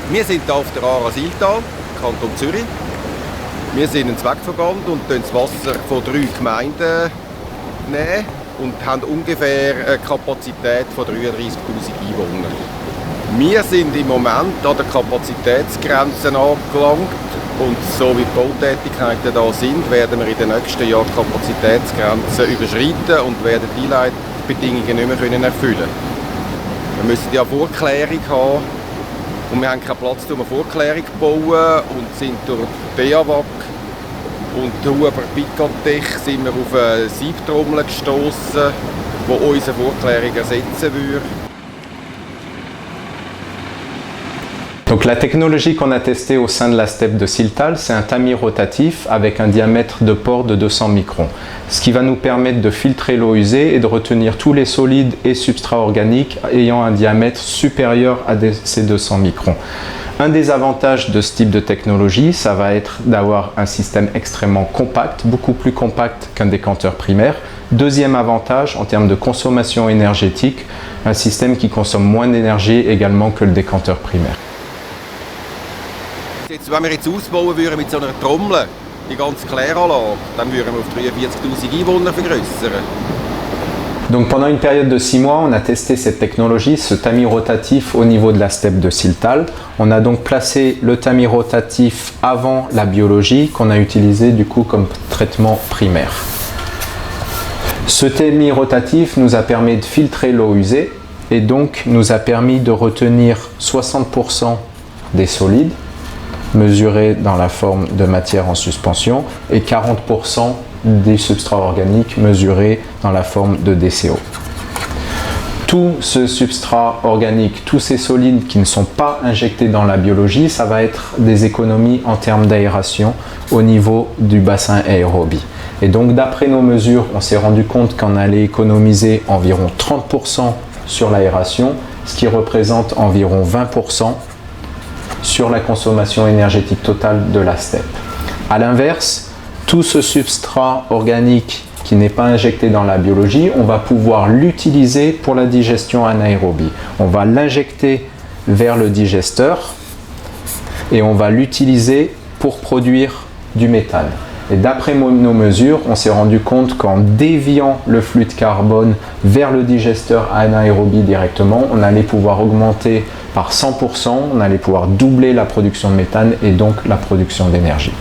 Wir sind hier auf der Aare Siltal, Kanton Zürich. Wir sind ein Zweckverband und nehmen das Wasser von 3 Gemeinden nehmen und haben ungefähr eine Kapazität von 33'000 Einwohnern. Wir sind im Moment an der Kapazitätsgrenze angelangt und so wie die Bautätigkeiten da sind, werden wir in den nächsten Jahren die Kapazitätsgrenze überschreiten und werden die Leitbedingungen nicht mehr erfüllen können. Wir müssen ja Vorklärung haben und wir haben keinen Platz, um eine Vorklärung zu bauen und sind durch BAWAG und Huber Picatech sind wir auf eine Siebtrommel gestoßen, die unsere Vorklärung ersetzen würde. Donc la technologie qu'on a testée au sein de la steppe de Siltal, c'est un tamis rotatif avec un diamètre de pore de 200 microns, ce qui va nous permettre de filtrer l'eau usée et de retenir tous les solides et substrats organiques ayant un diamètre supérieur à ces 200 microns. Un des avantages de ce type de technologie, ça va être d'avoir un système extrêmement compact, beaucoup plus compact qu'un décanteur primaire. Deuxième avantage, en termes de consommation énergétique, un système qui consomme moins d'énergie également que le décanteur primaire. Wenn wir jetzt ausbauen würden mit so einer Trommel, die ganze Kläranlage, dann würden wir auf 43'000 Einwohner vergrößern. Donc pendant une période de 6 mois, on a testé cette technologie, ce tamis rotatif au niveau de la steppe de Siltal. On a donc placé le tamis rotatif avant la biologie qu'on a utilisé du coup comme traitement primaire. Ce tamis rotatif nous a permis de filtrer l'eau usée et donc nous a permis de retenir 60% des solides mesurés dans la forme de matière en suspension et 40% des substrats organiques mesurés dans la forme de DCO. Tout ce substrat organique, tous ces solides qui ne sont pas injectés dans la biologie, ça va être des économies en termes d'aération au niveau du bassin aérobie. Et donc d'après nos mesures, on s'est rendu compte qu'on allait économiser environ 30% sur l'aération, ce qui représente environ 20% sur la consommation énergétique totale de la steppe. A l'inverse, tout ce substrat organique qui n'est pas injecté dans la biologie, on va pouvoir l'utiliser pour la digestion anaérobie. On va l'injecter vers le digesteur et on va l'utiliser pour produire du méthane. Et d'après nos mesures, on s'est rendu compte qu'en déviant le flux de carbone vers le digesteur anaérobie directement, on allait pouvoir augmenter par 100%, on allait pouvoir doubler la production de méthane et donc la production d'énergie.